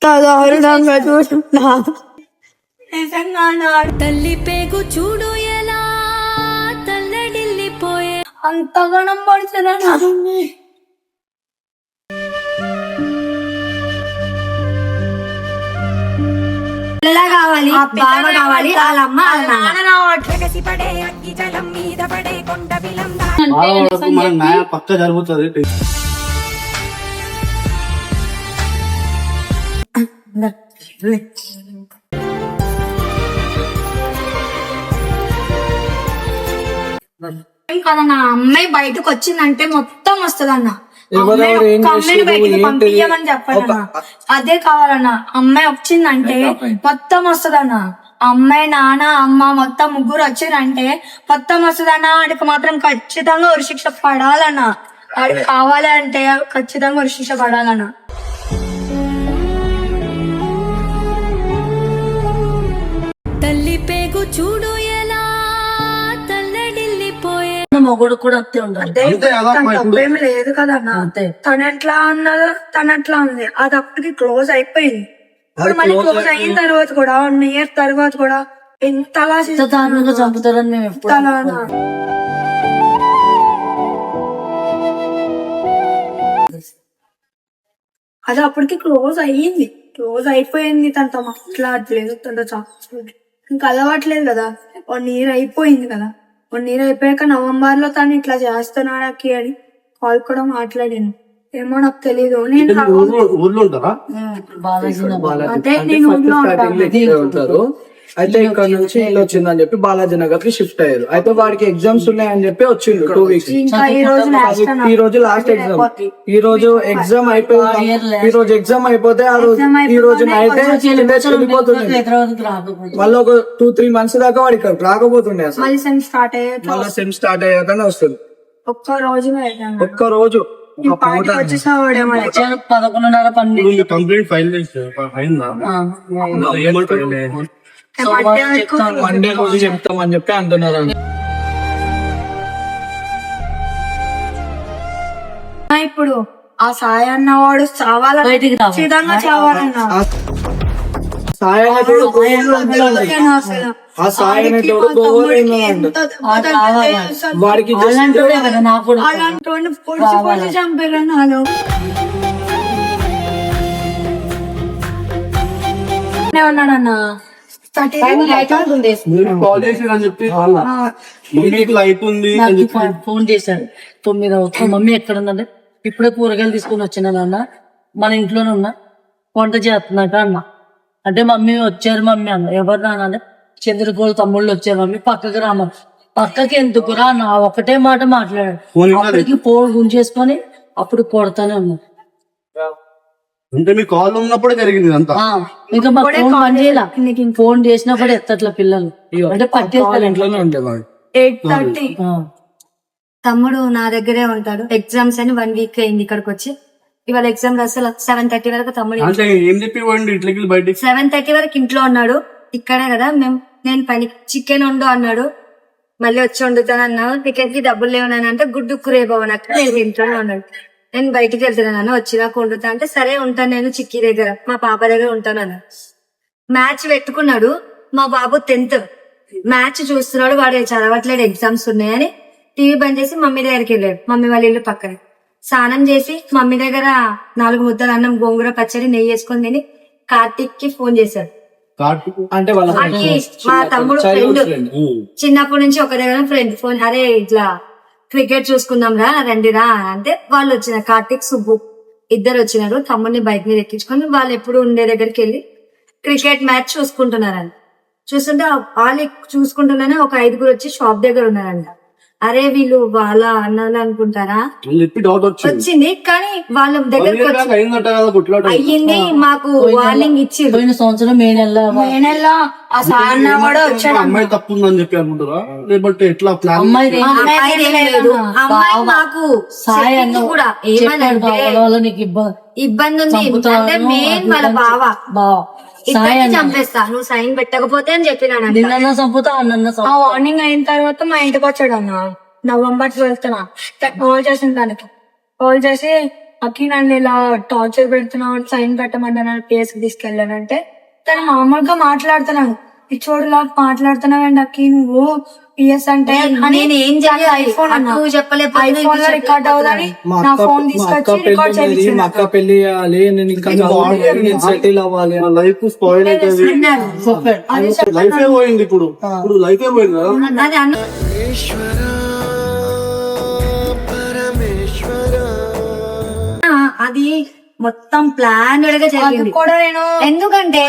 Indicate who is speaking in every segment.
Speaker 1: దారుణంగా చూస్తున్నా.
Speaker 2: నిజంగా నా తల్లి పేగు చూడు ఎలా తల్లడిల్లిపోయే
Speaker 1: అంతగనం పడుతున్నా.
Speaker 2: పిల్ల కావాలి, బావ కావాలి, వాళ్ళ అమ్మ వాళ్ళ నాన్న.
Speaker 3: పక్క జరుగుతుంది.
Speaker 2: కదా నా అమ్మాయి బయటకు వచ్చిందంటే మొత్తం వస్తుంది అన్న.
Speaker 4: ఎవరెవరు ఏం
Speaker 2: అమ్మాయిని బయటకు పంపించమని చెప్పాలన్న. అదే కావాలన్న. అమ్మాయి వచ్చిందంటే మొత్తం వస్తుందన్న. అమ్మాయి నాన్న అమ్మ మొత్తం ముగ్గురు వచ్చిందంటే మొత్తం వస్తుందన్న. ఆడికి మాత్రం ఖచ్చితంగా ఉరిశిక్ష పడాలన్న. ఆడికి కావాలి అంటే ఖచ్చితంగా ఉరిశిక్ష పడాలన్న. తల్లి పేగు చూడు ఎలా తల్లడిల్లిపోయే.
Speaker 1: మొగుడు కూడా అంతే ఉండాలి.
Speaker 2: తప్పేమి లేదు కదన్నా. తను ఎట్లా అన్నదో తను అట్లా ఉంది. అది అప్పటికి క్లోజ్ అయిపోయింది. మళ్ళీ క్లోజ్ అయిన తర్వాత కూడా 1 year తర్వాత కూడా ఎంతలా
Speaker 1: దారుణంగా చంపుతారని మేము ఎప్పుడు
Speaker 2: అది అప్పటికి క్లోజ్ అయ్యింది. క్లోజ్ అయిపోయింది. తనతో మాట్లాడలేదు, తనతో చాలేదు, ఇంకా అలవాట్లేదు కదా. 1 year అయిపోయింది కదా. 1 year అయిపోయాక నవంబర్ లో తను ఇట్లా చేస్తున్నాడకి అని కాల్ కూడా మాట్లాడాను. ఏమో నాకు తెలీదు. నేను
Speaker 3: ఊర్లో ఉంటారా?
Speaker 2: అంటే నేను ఊర్లో
Speaker 4: ఉంటారు. అయితే ఇక్కడ నుంచి ఇల్లు వచ్చిందని చెప్పి బాలాజీ నగర్ కి షిఫ్ట్ అయ్యారు. అయితే వాడికి ఎగ్జామ్స్ ఉన్నాయని చెప్పి వచ్చిండు 2 weeks. ఈ రోజు లాస్ట్ ఎగ్జామ్. ఈ రోజు ఎగ్జామ్ అయిపోయింది. ఈ రోజు ఎగ్జామ్ అయిపోతే ఈ రోజు నైట్ వెళ్ళిపోతుంది. మళ్ళీ ఒక 2-3 months దాకా వాడి ఇక్కడ రాకపోతుండే. అసలు
Speaker 2: మళ్ళీ సెమ్
Speaker 4: స్టార్ట్ అయ్యాకనే వస్తుంది.
Speaker 2: ఒక్క రోజు
Speaker 1: 11:30
Speaker 3: కంప్లీట్ ఫైల్ అయిందా?
Speaker 4: మండే రోజు చెప్తామని చెప్పి అంటున్నారు.
Speaker 2: ఇప్పుడు ఆ సాయి అన్నవాడు చావాలన్నా.
Speaker 4: సాయి ఆ సాయి వాడికి
Speaker 2: అలాంటి పొడిచి చంపారు నాలో. ఉన్నాడన్నా
Speaker 1: ఫోన్ చేశాడు 9 అవుతుంది. మమ్మీ ఎక్కడ ఉందంటే ఇప్పుడే కూరగాయలు తీసుకుని వచ్చినా నాన్న, మన ఇంట్లోనే ఉన్నా, వంట చేస్తున్నాక అన్న. అంటే మమ్మీ వచ్చారు మమ్మీ అన్న. ఎవరు నాన్న అంటే చంద్రకోళ తమ్ముళ్ళు వచ్చారు మమ్మీ, పక్కకి రామని. పక్కకి ఎందుకురా నా ఒకటే మాట మాట్లాడాడు. అప్పటికి ఫోన్ గుంజేసుకొని అప్పుడు కొడతానే ఉన్నా.
Speaker 3: అంటే మీ కాల్ ఉన్నప్పుడు జరిగింది అంతా.
Speaker 1: ఇంకా మా ఫోన్ పని చేయాల. ఫోన్ చేసినప్పుడు ఎత్తట్ల పిల్లలు అంటే పట్టేస్తారు.
Speaker 4: ఇంట్లోనే ఉండేవాడు.
Speaker 2: 8:30 తమ్ముడు నా దగ్గరే ఉంటాడు. ఎగ్జామ్స్ అని 1 week అయింది ఇక్కడికి వచ్చి. ఇవాళ ఎగ్జామ్ రాస్తే 7:30 వరకు తమ్ముడు 7:30 వరకు ఇంట్లో ఉన్నాడు. ఇక్కడే కదా నేను పని చికెన్ వండు అన్నాడు. మళ్ళీ వచ్చి వండుతాను అన్నాడు. చికెన్ కి డబ్బులు లేవని అంటే గుడ్డు కురేబావని అక్కడ నేను ఇంట్లోనే ఉన్నాడు. నేను బయటికి వెళ్తున్నాను, వచ్చినాక వండుతా అంటే సరే ఉంటాను నేను చిక్కీ దగ్గర మా పాప దగ్గర ఉంటాను అన్నాడు. మ్యాచ్ పెట్టుకున్నాడు. మా బాబు 10th మ్యాచ్ చూస్తున్నాడు. వాడు చదవట్లేదు, ఎగ్జామ్స్ ఉన్నాయని టీవీ బంద్ చేసి మమ్మీ దగ్గరికి వెళ్ళాడు. మమ్మీ వాళ్ళ ఇల్లు పక్కన. స్నానం చేసి మమ్మీ దగ్గర 4 ముద్దలు అన్నం, గోంగూర పచ్చడి, నెయ్యి వేసుకొని తిని కార్తీక్ కి ఫోన్ చేశాడు.
Speaker 4: అంటే
Speaker 2: మా తమ్ముడు ఫ్రెండ్, చిన్నప్పటి నుంచి ఒక దగ్గర ఫ్రెండ్. ఫోన్ అరే ఇట్లా క్రికెట్ చూసుకుందాం రా రండిరా అంటే వాళ్ళు వచ్చినారు. కార్తీక్, సుబ్బు ఇద్దరు వచ్చినారు. తమ్ముడిని బైక్ మీద ఎక్కించుకొని వాళ్ళు ఎప్పుడు ఉండే దగ్గరికి వెళ్ళి క్రికెట్ మ్యాచ్ చూసుకుంటున్నారంట. చూస్తుంటే వాళ్ళు చూసుకుంటున్నానే ఒక 5గురు వచ్చి షాప్ దగ్గర ఉన్నారంట. అరే వీళ్ళు వాళ్ళ అన్నాను అనుకుంటారా వచ్చింది. కానీ వాళ్ళ దగ్గరకు అయ్యింది. మాకు వార్నింగ్ ఇచ్చి
Speaker 1: పోయిన సంవత్సరం మే నెల
Speaker 2: ఆ సాన్న కూడా వచ్చాడు.
Speaker 3: అమ్మాయి తప్పు ఉందని చెప్పి అనుకుంటారా? లేకపోతే ఎట్లా
Speaker 2: అమ్మాయి మాకు
Speaker 1: సాయి అన్న
Speaker 2: కూడా ఏమనంటే
Speaker 1: నీకు
Speaker 2: ఇబ్బంది ఉంది అంటే మెయిన్ వాళ్ళ బావ చంపేస్తా నువ్వు సైన్ పెట్టకపోతే అని చెప్పినాడు. వార్నింగ్ అయిన తర్వాత మా ఇంటికి వచ్చాడు అన్న. November 12th కాల్ చేసిన దానికి. కాల్ చేసి అక్కి నన్ను ఇలా టార్చర్ పెడుతున్నావు, సైన్ పెట్టమంటున్నాను, PS కి తీసుకెళ్ళానంటే తను మామూలుగా మాట్లాడుతున్నాను, పిచ్చోడులా మాట్లాడుతున్నావండి అక్కి నువ్వు PS అంటే
Speaker 5: నేను ఏం
Speaker 2: ఐఫోన్
Speaker 5: నువ్వు చెప్పలేదు
Speaker 2: ఐఫోన్ లో రికార్డ్ అవుదని నా ఫోన్ తీసుకొచ్చి రికార్డ్
Speaker 4: మా
Speaker 2: చేయించాను.
Speaker 4: అక్క పెళ్లి చేయాలి, నేను ఇంకా చదవాలి, నేను సెటిల్ అవ్వాలి.
Speaker 3: లైఫ్ స్పాయిల్ అవుతుంది, లైఫే పోయింది. ఇప్పుడు లైఫే పోయింది కదా.
Speaker 5: అది అన్న అది మొత్తం ప్లాన్ గా జరిగింది
Speaker 2: కూడా నేను
Speaker 5: ఎందుకంటే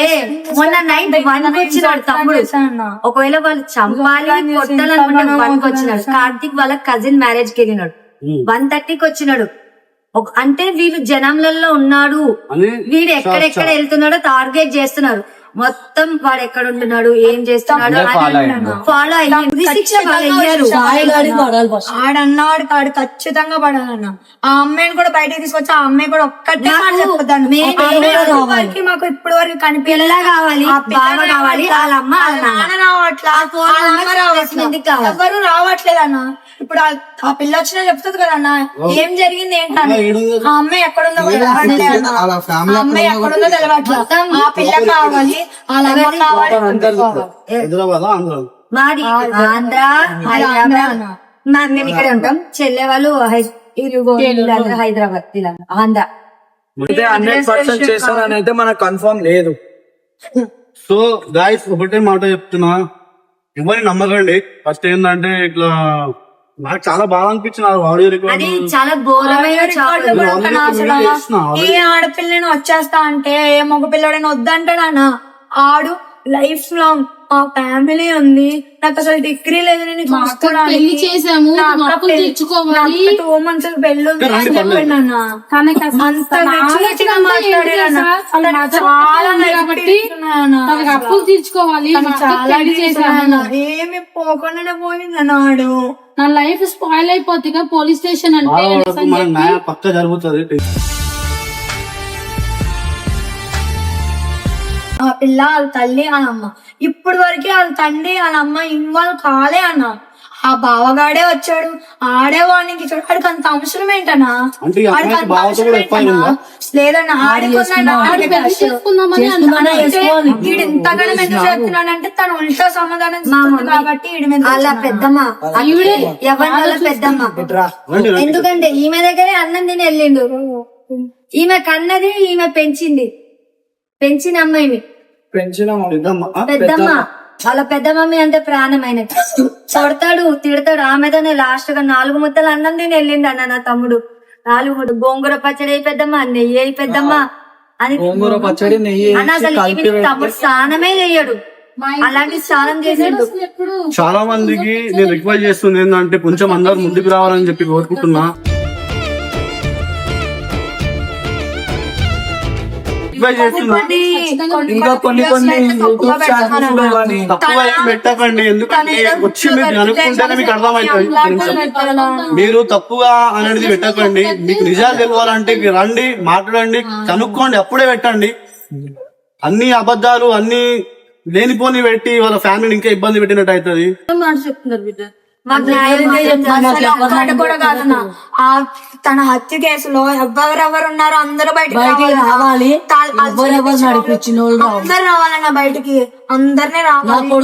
Speaker 5: మొన్న నైట్ 1 వచ్చినాడు తమ్ముడు. ఒకవేళ వాళ్ళు చంపాలి కొట్టాలనుకుంటే 1 వచ్చినాడు. కార్తీక్ వాళ్ళ కజిన్ మ్యారేజ్ కి వెళ్ళినాడు, 1:30కి వచ్చినాడు. అంటే వీళ్ళు జనంలలో ఉన్నాడు,
Speaker 3: అని
Speaker 5: వీడు ఎక్కడెక్కడ వెళ్తున్నాడో టార్గెట్ చేస్తున్నారు. మొత్తం వాడు ఎక్కడ ఉంటున్నాడు, ఏం చేస్తున్నాడు ఫాలో అయ్యి శిక్ష వాళ్ళు అయ్యారు.
Speaker 2: ఆడన్నాడు ఆడు ఖచ్చితంగా పడాలన్న. ఆ అమ్మాయిని కూడా బయటకు తీసుకొచ్చి ఆ అమ్మాయి కూడా ఒక్కటే మాట చెప్పొద్దాను. మాకు ఇప్పుడు వరకు
Speaker 5: పిల్ల కావాలి, బావ కావాలి, వాళ్ళ అమ్మ వాళ్ళ నాన్న.
Speaker 2: రావట్లా, ఎవరు రావట్లేదు అన్న. ఇప్పుడు ఆ పిల్ల వచ్చినా చెప్తుంది కదా అన్న ఏం జరిగింది ఏంటని. ఆ అమ్మాయి ఎక్కడుందో కూడా తెలవట్లేదు అన్న. ఆ అమ్మాయి ఎక్కడుందో తెలవట్లేదు. ఆ పిల్ల కావాలి, వాళ్ళ అమ్మ కావాలి.
Speaker 3: హైదరాబాద్ ఆంధ్ర
Speaker 5: మాది ఆంధ్ర, హైదరాబాద్. మేము ఇక్కడ ఉంటాం. చెల్లె వాళ్ళు హైదరాబాద్, ఇలా ఆంధ్ర.
Speaker 4: అయితే 100% చేస్తానని అయితే మనకు కన్ఫర్మ్ లేదు.
Speaker 3: సో గాయస్ ఒకటే మాట చెప్తున్నా, ఎవరిని నమ్మకండి. ఫస్ట్ ఏంటంటే ఇట్లా నాకు చాలా బాగా అనిపించిన ఆడియో
Speaker 5: అది
Speaker 3: రికార్డ్.
Speaker 5: చాలా ఘోరమైన చావు.
Speaker 2: ఏ ఆడపిల్లని వచ్చేస్తా అంటే ఏ మగ పిల్లడైనా వద్దంటాడన్నా. ఆడు లైఫ్ లాంగ్ మా ఫ్యామిలీ ఉంది, నాకు అసలు డిగ్రీ లేదు, నేను
Speaker 6: పెళ్లి చేసాము, అప్పులు తెచ్చుకోవాలి,
Speaker 2: 2 months పెళ్లి ఉంది అని చెప్పాడు అన్న.
Speaker 6: తనకి అసలు
Speaker 2: అంత మెచ్యూరిటీగా మాట్లాడాడన్న. చాలా
Speaker 6: కాబట్టి తనకి అప్పులు తీర్చుకోవాలి, మా అక్కకి
Speaker 2: చాలా
Speaker 6: పెళ్లి చేసాము.
Speaker 2: ఏమి పోకుండానే పోయిందన్న ఆడు.
Speaker 6: నా లైఫ్ స్పాయిల్ అయిపోతుంది పోలీస్ స్టేషన్ అంటే అనేసి అని
Speaker 3: మన
Speaker 6: చెప్పి
Speaker 3: న్యాయం పక్క జరుగుతుంది.
Speaker 2: ఆ పిల్ల వాళ్ళ తల్లి వాళ్ళ అమ్మ ఇప్పుడు వరకు వాళ్ళ తండ్రి వాళ్ళ అమ్మ ఇన్వాల్వ్ కాలే అన్న. ఆ బావగాడే వచ్చాడు, ఆడే వాడికి చూడడానికి అంత అవసరం ఏంటన్నా?
Speaker 3: అంటే ఈ
Speaker 2: వాడికి
Speaker 3: అమ్మాయికి
Speaker 2: అంత
Speaker 3: బావతో
Speaker 2: అవసరం
Speaker 3: కూడా
Speaker 2: ఏంటన్నా?
Speaker 3: ఎక్కువ
Speaker 2: లేదన్నా
Speaker 6: ఆడి పెళ్లి చేసుకుందామని
Speaker 2: వీడు ఇంతగానో ఎందుకు చేస్తున్నాడంటే తను ఉల్టా సమాధానం ఇస్తుంది కాబట్టి వీడి మీద
Speaker 5: వాళ్ళ పెద్దమ్మ ఎవరి వాళ్ళ పెద్దమ్మ. ఎందుకంటే ఈమె దగ్గరే అన్నం తిని వెళ్ళిండు. ఈమె కన్నది, ఈమె పెంచిన అమ్మాయిని
Speaker 4: పెంచిన
Speaker 5: పెద్దమ్మ. వాళ్ళ పెద్ద మమ్మీ అంటే ప్రాణమైన కొడతాడు, తిడతాడు. ఆమెతోనే లాస్ట్ గా 4 ముద్దలు అన్నం తిని వెళ్ళిండు అన్న నా తమ్ముడు. 4 ముద్దలు గోంగూర పచ్చడి అయి పెద్దమ్మ, నెయ్యి అయి పెద్దమ్మ అని.
Speaker 4: గోంగూర పచ్చడి నెయ్యి
Speaker 5: అన్న అసలు ఈమె తమ్ముడు స్నానమే చెయ్యడు, అలాంటి స్నానం చేసిండు.
Speaker 6: ఎప్పుడు
Speaker 3: చాలా మందికి నేను రిక్వెస్ట్ చేస్తుంది ఏంటంటే కొంచెం అందరు ముందుకు రావాలని చెప్పి కోరుకుంటున్నా. రిక్వెస్ట్ చేస్తున్నా,
Speaker 4: ఇంకా కొన్ని యూట్యూబ్ ఛానల్స్ లో కానీ
Speaker 3: తక్కువ ఏం పెట్టకండి. ఎందుకంటే వచ్చి మీరు అనుకుంటేనే మీకు అర్థమవుతుంది. మీరు తక్కువ అనేది పెట్టకండి. మీకు నిజాలు తెలియాలంటే రండి, మాట్లాడండి, కనుక్కోండి, అప్పుడే పెట్టండి. అన్ని అబద్ధాలు అన్ని లేనిపోని పెట్టి వాళ్ళ ఫ్యామిలీని ఇంకా ఇబ్బంది పెట్టినట్టు అవుతుంది.
Speaker 6: చెప్తున్నారు బిడ్డ.
Speaker 5: మాకు న్యాయం
Speaker 2: అసలు ఒక్కటి కూడా కాదన్న. ఆ తన హత్య కేసులో ఎవరెవరు ఉన్నారో అందరూ బయటకు రావాలి. అందరు రావాలన్న బయటికి, అందరినీ రావాలి.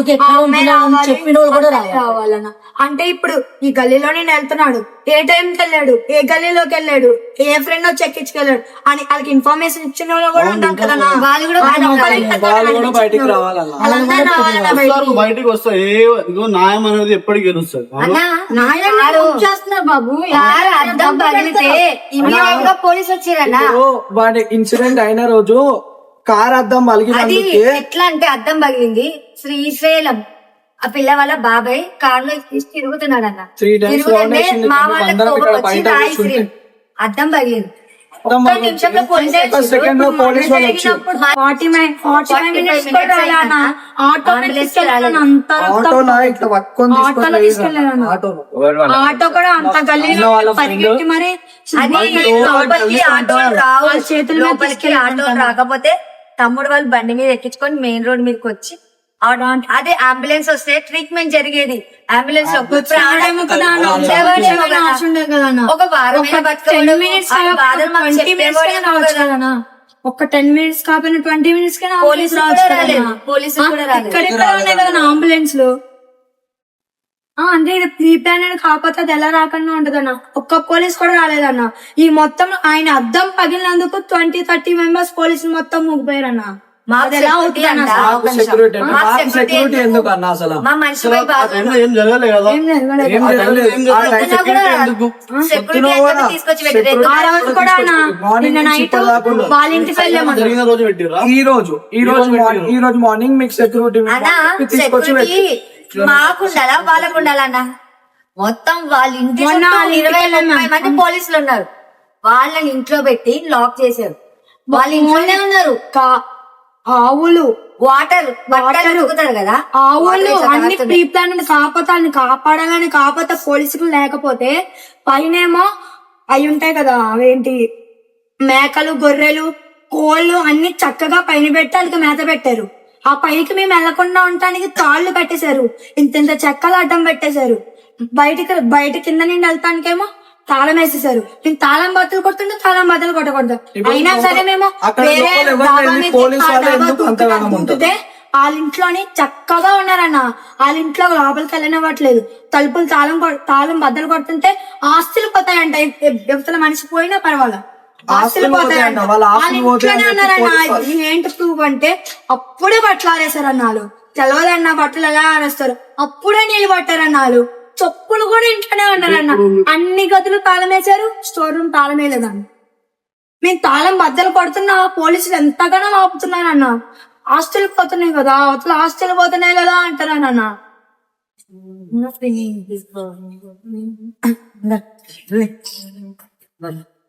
Speaker 2: రావాలన్న. అంటే ఇప్పుడు ఈ గల్లీలో నేను వెళ్తున్నాడు, ఏ టైంకి వెళ్ళాడు, ఏ గల్లీలోకి వెళ్ళాడు, ఏ ఫ్రెండ్ వచ్చి ఎక్కించుకెళ్ళాడు అని వాళ్ళకి ఇన్ఫర్మేషన్ ఇచ్చిన వాళ్ళు కూడా ఉంటాం కదా.
Speaker 5: వాళ్ళు కూడా
Speaker 4: బయటికి రావాలన్న.
Speaker 2: వాళ్ళందరూ రావాలన్న బయటికి.
Speaker 3: బయటకు వస్తాయి. ఇగో న్యాయం అనేది ఎప్పటికీ గెలుస్తుంది.
Speaker 2: చేస్తున్నారు బాబు.
Speaker 5: అర్థం పగిలితే ఇమీడియట్ గా పోలీసు వచ్చారన్న.
Speaker 4: వాడి ఇన్సిడెంట్ అయిన రోజు కార్ అద్దం
Speaker 5: అది
Speaker 4: పలిగినందుకే
Speaker 5: ఎట్లా అంటే అద్దం పగిలింది. శ్రీశైలం ఆ పిల్ల వాళ్ళ బాబాయ్ కారులో తీసి తిరుగుతున్నాడన్న.
Speaker 4: 3 times
Speaker 5: తిరుగుతుంటే
Speaker 4: round
Speaker 5: మా
Speaker 4: వేసింది.
Speaker 5: వాళ్ళ
Speaker 4: అందరం
Speaker 5: కోపం
Speaker 4: ఇక్కడ
Speaker 5: వచ్చి
Speaker 4: బయట
Speaker 5: రాయి
Speaker 4: కూర్చుంటే.
Speaker 5: శ్రీ అద్దం పగిలింది.
Speaker 4: అద్దం
Speaker 5: ఒక్క నిమిషంలో పోలీసు
Speaker 4: ఒక సెకండ్ లో పోలీసు వాళ్ళు వచ్చి
Speaker 2: 45 minutes కూడా రాలన్న. ఆటో తీసుకెళ్ళాను అంత
Speaker 4: ఆటోలో ఇట్లా పట్టుకొని
Speaker 2: ఆటోలో తీసుకెళ్ళాను. ఆటో కూడా అంత గల్లీలో పరిగెట్టి మరి
Speaker 5: అది లోపలికి ఆటోలు రావు, చేతులు లోపలికి ఆటోలు రాకపోతే తమ్ముడు వాళ్ళు బండి మీద ఎక్కించుకొని మెయిన్ రోడ్ మీదకి వచ్చి అదే అంబులెన్స్ వస్తే ట్రీట్మెంట్ జరిగేది. అంబులెన్స్ లో
Speaker 2: ప్రాణం కదా అన్న,
Speaker 5: ఉండేవాడేమో కదా.
Speaker 2: ఆశ ఉండేది కదా అన్న.
Speaker 5: ఒక వారం
Speaker 2: ఒక 10 minutes
Speaker 5: బాధలు మాకు
Speaker 2: 20 minutes
Speaker 5: చెప్పేవాడేమో
Speaker 2: రావచ్చు
Speaker 5: కదా.
Speaker 2: కదా అన్న. ఒక 10 minutes కాకపోయినా 20 minutes కైనా
Speaker 5: పోలీసులు
Speaker 2: రావచ్చు
Speaker 5: కూడా
Speaker 2: కదా
Speaker 5: రాలేదు.
Speaker 2: అన్న.
Speaker 5: పోలీసులు కూడా రాలేదు.
Speaker 2: ఇక్కడెక్కడ ఉన్నాయి కదా అంబులెన్స్ లు. అంటే ఇది ప్రీ ప్లాన్ కాకపోతే అది ఎలా రాకుండా ఉంటదన్న. ఒక్క పోలీస్ కూడా రాలేదన్న. ఈ మొత్తం ఆయన అద్దం పగిలినందుకు 20-30 మెంబర్స్ పోలీసులు మొత్తం ముగ్గిపోయారన్న.
Speaker 5: మాకు
Speaker 2: అది ఎలా
Speaker 5: security
Speaker 2: అవుతుంది
Speaker 5: అంట.
Speaker 2: అన్న?
Speaker 5: ఒక నిమిషం.
Speaker 4: సెక్యూరిటీ
Speaker 5: మాకు
Speaker 4: మాకు
Speaker 5: security
Speaker 4: సెక్యూరిటీ ఎందుకు అన్న అసలు?
Speaker 5: మా మనిషిపై
Speaker 3: ఆ టైంలో ఏం జరగలేదు కదా.
Speaker 2: ఏం జరగలేదు.
Speaker 4: ఏం జరగలేదు. ఆ టైం
Speaker 3: సెక్యూరిటీ ఎందుకు?
Speaker 5: సెక్యూరిటీ అంటే తీసుకొచ్చి పెట్టలేదు.
Speaker 2: ఆ రోజు కూడా అన్న,
Speaker 4: మార్నింగ్
Speaker 2: నిన్న
Speaker 4: నుంచి
Speaker 2: నైట్
Speaker 4: ఇప్పటిదాకా
Speaker 2: వాళ్ళ ఇంటికి వెళ్ళామన్న.
Speaker 3: జరిగిన రోజు పెట్టిర్రా?
Speaker 4: ఈ రోజు మార్నింగ్ మీకు సెక్యూరిటీ
Speaker 5: అన్నా
Speaker 4: తీసుకొచ్చి
Speaker 5: సెక్యూరిటీ మాకుండాలా వాళ్ళకు ఉండాలన్నా? మొత్తం వాళ్ళ ఇంటి
Speaker 2: మొన్న
Speaker 5: చుట్టూ
Speaker 2: వాళ్ళ
Speaker 5: 20-30 మంది పోలీసులు ఉన్నారు. వాళ్ళని ఇంట్లో పెట్టి లాక్ చేశారు. వాళ్ళ ఇంట్లోనే ఉన్నారు.
Speaker 2: ఆవులు
Speaker 5: వాటర్ బట్టలు ఉతుకుతారు కదా,
Speaker 2: ఆవులు
Speaker 5: వాటర్
Speaker 2: అన్ని
Speaker 5: ఇట్లా
Speaker 2: ప్రీ ప్లాన్ కాపాడాలని కాకపోతే పోలీసులు లేకపోతే పైనేమో అవి ఉంటాయి కదా, అవేంటి మేకలు గొర్రెలు కోళ్ళు అన్ని చక్కగా పైన పెట్టి వాళ్ళకి మేత పెట్టారు. ఆ పైకి మేము వెళ్లకుండా ఉండటానికి తాళ్లు పెట్టేశారు. ఇంత చెక్కలు అడ్డం పెట్టేశారు. బయట కింద నుండి వెళ్తానికేమో తాళం వేసేసారు. మేము తాళం బద్దలు కొడుతుంటే తాళం బద్దలు కొట్టకూడదు. అయినా సరే మేము వేరే డాబా మీద దింపితే వాళ్ళ ఇంట్లోని చక్కగా ఉన్నారన్న. వాళ్ళ ఇంట్లో లోపలికి వెళ్ళనివ్వట్లేదు. తలుపులు తాళం బద్దలు కొడుతుంటే ఆస్తులు పోతాయంట. ఎవతల మనిషి పోయినా పర్వాలేదు, ఆస్తులు పోతాయంట. వాళ్ళ ఇంట్లోనే ఉన్నారన్న. ఏంటి ప్రూఫ్ అంటే అప్పుడే బట్టలు ఆరేసారు అన్నాళ్ళు. తెలవదన్న బట్టలు ఎలా ఆరేస్తారు. అప్పుడే నీళ్ళు పట్టారన్నాళ్ళు. చెప్పులు కూడా ఇంట్లోనే ఉన్నారన్న. అన్ని గదులు తాళం వేశారు, స్టోర్ రూమ్ తాళం వేయలేదన్న. మేము తాళం బద్దలు కొడుతున్నా పోలీసులు ఎంతగానో ఆపుతున్నారన్న. ఆస్తులు పోతున్నాయి కదా, అవతల ఆస్తులు పోతున్నాయి కదా అంటారన్న.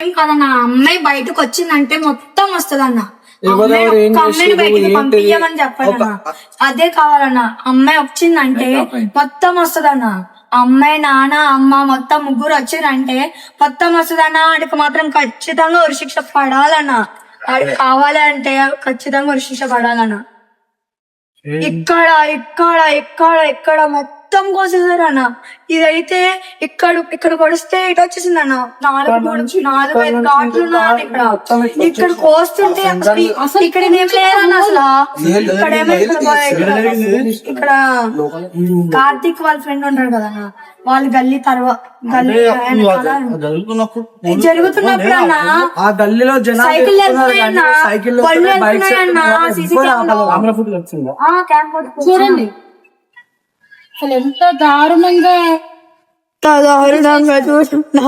Speaker 2: ఏం కదన్న, అమ్మాయి బయటకు వచ్చిందంటే మొత్తం వస్తుందన్న. అమ్మాయిని బయటికి పంపించమని చెప్పాలన్న. అదే కావాలన్న. అమ్మాయి వచ్చిందంటే మొత్తం వస్తుందన్న. అమ్మాయి నాన్న అమ్మ మొత్తం ముగ్గురు వచ్చారంటే మొత్తం వస్తుందన్న. వాడికి మాత్రం ఖచ్చితంగా ఉరిశిక్ష పడాలన్న. వాడికి కావాలి అంటే ఖచ్చితంగా ఉరిశిక్ష పడాలన్న. ఇక్కడ ఇక్కడ ఇక్కడ ఇక్కడ మొత్తం కోసేసారన్న. ఇదైతే ఇక్కడ కొడిస్తే ఇటు వచ్చేసింది అన్న. 4-5 ఘాట్లు ఉన్నాయి ఇక్కడ కోస్తుంటే అసలు ఇక్కడ ఏం లేదన్న. అసలు ఇక్కడేమో ఇక్కడ కార్తీక్ వాళ్ళ ఫ్రెండ్ ఉంటారు కదన్న, వాళ్ళు గల్లీ జరుగుతున్నప్పుడు అన్న
Speaker 4: ఆ గల్లీలో
Speaker 2: సైకిల్ వెళ్తున్నాయన్న, బళ్ళు వెళ్తున్నాయన్న. సీసీ
Speaker 6: చూడండి అసలు ఎంత దారుణంగా
Speaker 2: చూస్తున్నా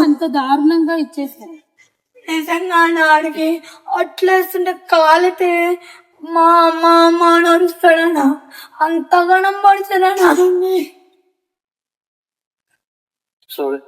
Speaker 6: అంత దారుణంగా ఇచ్చేసారు.
Speaker 2: నిజంగా ఆడికి అట్లేస్తుంటే కాలితే మా అమ్మ నడుస్తాడన్నా. అంతగానం పడుతుందన్నా.
Speaker 3: సారీ.